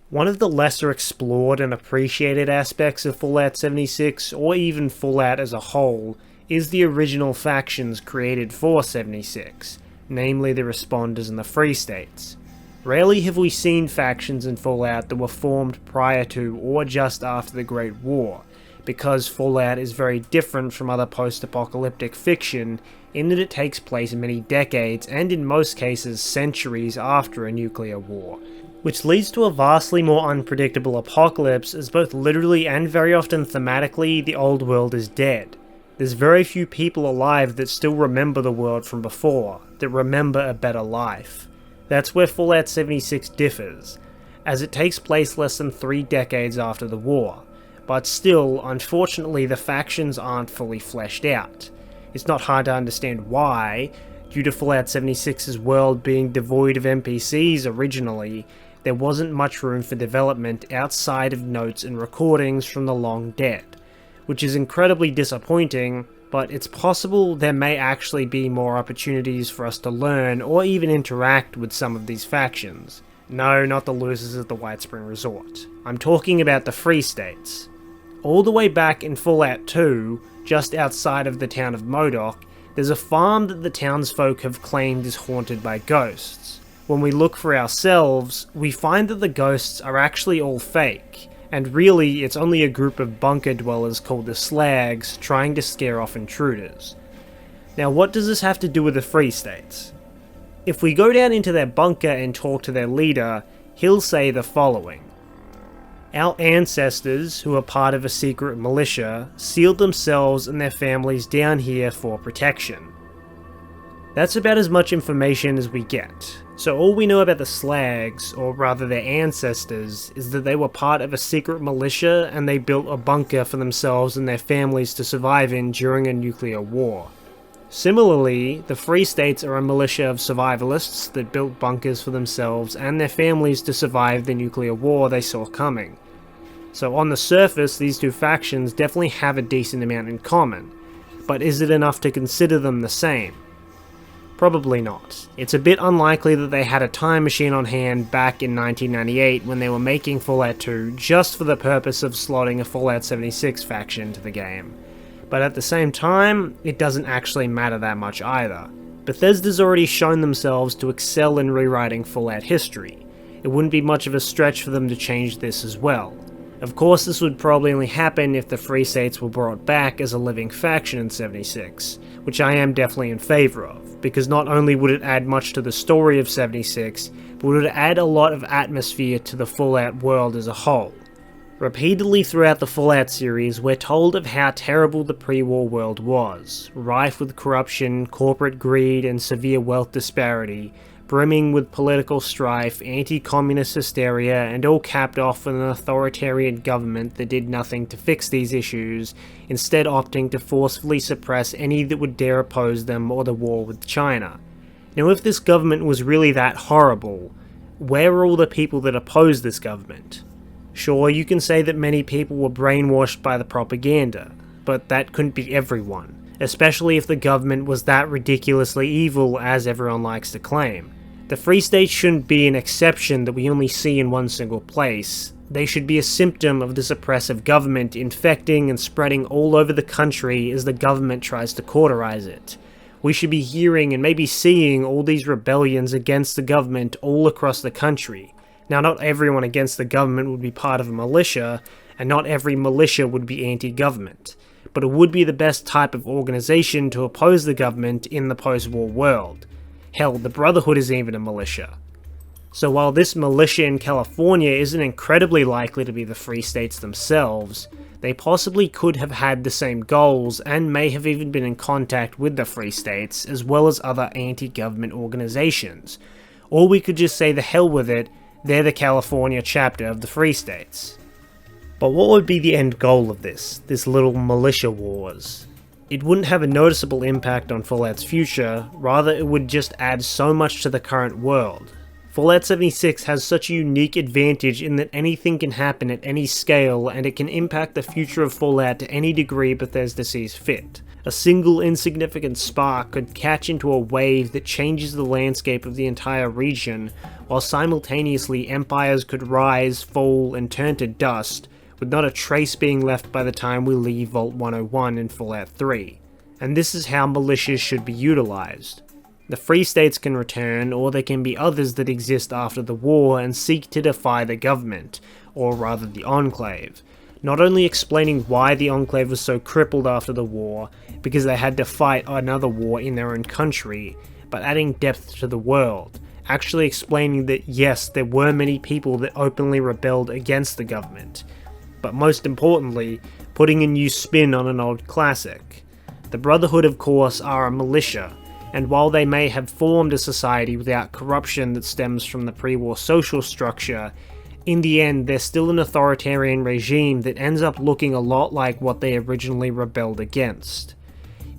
One of the lesser explored and appreciated aspects of Fallout 76, or even Fallout as a whole, is the original factions created for 76, namely the Responders and the Free States. Rarely have we seen factions in Fallout that were formed prior to or just after the Great War, because Fallout is very different from other post-apocalyptic fiction in that it takes place many decades and in most cases centuries after a nuclear war, which leads to a vastly more unpredictable apocalypse, as both literally and very often thematically the old world is dead. There's very few people alive that still remember the world from before, that remember a better life. That's where Fallout 76 differs, as it takes place less than 3 decades after the war, but still, unfortunately, the factions aren't fully fleshed out. It's not hard to understand why. Due to Fallout 76's world being devoid of NPCs originally, there wasn't much room for development outside of notes and recordings from the long dead, which is incredibly disappointing, but it's possible there may actually be more opportunities for us to learn or even interact with some of these factions. No, not the losers of the White Spring Resort. I'm talking about the Free States. All the way back in Fallout 2, just outside of the town of Modoc, there's a farm that the townsfolk have claimed is haunted by ghosts. When we look for ourselves, we find that the ghosts are actually all fake, and really it's only a group of bunker dwellers called the slags trying to scare off intruders. Now what does this have to do with the Free States? If we go down into their bunker and talk to their leader, he'll say the following. Our ancestors, who are part of a secret militia, sealed themselves and their families down here for protection. That's about as much information as we get. So all we know about the slags, or rather their ancestors, is that they were part of a secret militia and they built a bunker for themselves and their families to survive in during a nuclear war. Similarly, the Free States are a militia of survivalists that built bunkers for themselves and their families to survive the nuclear war they saw coming. So on the surface, these two factions definitely have a decent amount in common, but is it enough to consider them the same? Probably not. It's a bit unlikely that they had a time machine on hand back in 1998 when they were making Fallout 2 just for the purpose of slotting a Fallout 76 faction into the game. But at the same time, it doesn't actually matter that much either. Bethesda's already shown themselves to excel in rewriting Fallout history. It wouldn't be much of a stretch for them to change this as well. Of course, this would probably only happen if the Free States were brought back as a living faction in 76, which I am definitely in favour of, because not only would it add much to the story of 76, but would add a lot of atmosphere to the Fallout world as a whole. Repeatedly throughout the Fallout series, we're told of how terrible the pre-war world was, rife with corruption, corporate greed, and severe wealth disparity, brimming with political strife, anti-communist hysteria, and all capped off with an authoritarian government that did nothing to fix these issues, instead opting to forcefully suppress any that would dare oppose them or the war with China. Now if this government was really that horrible, where are all the people that opposed this government? Sure, you can say that many people were brainwashed by the propaganda, but that couldn't be everyone, especially if the government was that ridiculously evil as everyone likes to claim. The Free States shouldn't be an exception that we only see in one single place. They should be a symptom of this oppressive government infecting and spreading all over the country as the government tries to cauterize it. We should be hearing and maybe seeing all these rebellions against the government all across the country. Now, not everyone against the government would be part of a militia, and not every militia would be anti-government, but it would be the best type of organization to oppose the government in the post-war world. Hell, the Brotherhood is even a militia. So while this militia in California isn't incredibly likely to be the Free States themselves, they possibly could have had the same goals and may have even been in contact with the Free States as well as other anti-government organizations. Or we could just say the hell with it, they're the California chapter of the Free States. But what would be the end goal of this little militia wars? It wouldn't have a noticeable impact on Fallout's future, rather it would just add so much to the current world. Fallout 76 has such a unique advantage in that anything can happen at any scale and it can impact the future of Fallout to any degree Bethesda sees fit. A single insignificant spark could catch into a wave that changes the landscape of the entire region, while simultaneously empires could rise, fall, and turn to dust, with not a trace being left by the time we leave Vault 101 in Fallout 3. And this is how militias should be utilised. The Free States can return, or there can be others that exist after the war and seek to defy the government, or rather the Enclave. Not only explaining why the Enclave was so crippled after the war, because they had to fight another war in their own country, but adding depth to the world, actually explaining that yes, there were many people that openly rebelled against the government, but most importantly, putting a new spin on an old classic. The Brotherhood, of course, are a militia, and while they may have formed a society without corruption that stems from the pre-war social structure, in the end they're still an authoritarian regime that ends up looking a lot like what they originally rebelled against.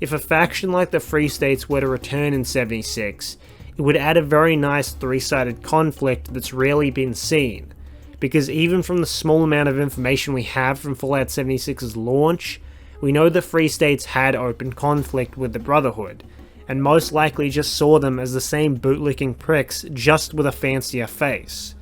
If a faction like the Free States were to return in 76, it would add a very nice three-sided conflict that's rarely been seen, because even from the small amount of information we have from Fallout 76's launch, we know the Free States had open conflict with the Brotherhood, and most likely just saw them as the same bootlicking pricks, just with a fancier face.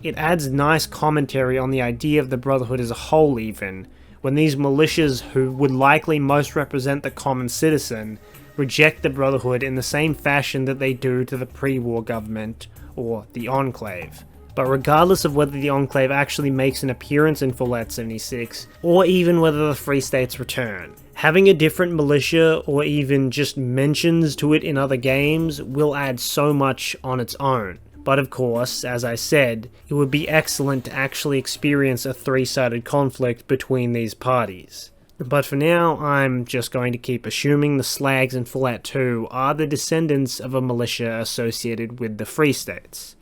It adds nice commentary on the idea of the Brotherhood as a whole even, when these militias who would likely most represent the common citizen reject the Brotherhood in the same fashion that they do to the pre-war government, or the Enclave. But regardless of whether the Enclave actually makes an appearance in Fallout 76, or even whether the Free States return, having a different militia or even just mentions to it in other games will add so much on its own. But of course, as I said, it would be excellent to actually experience a three-sided conflict between these parties. But for now, I'm just going to keep assuming the slags in Fallout 2 are the descendants of a militia associated with the Free States.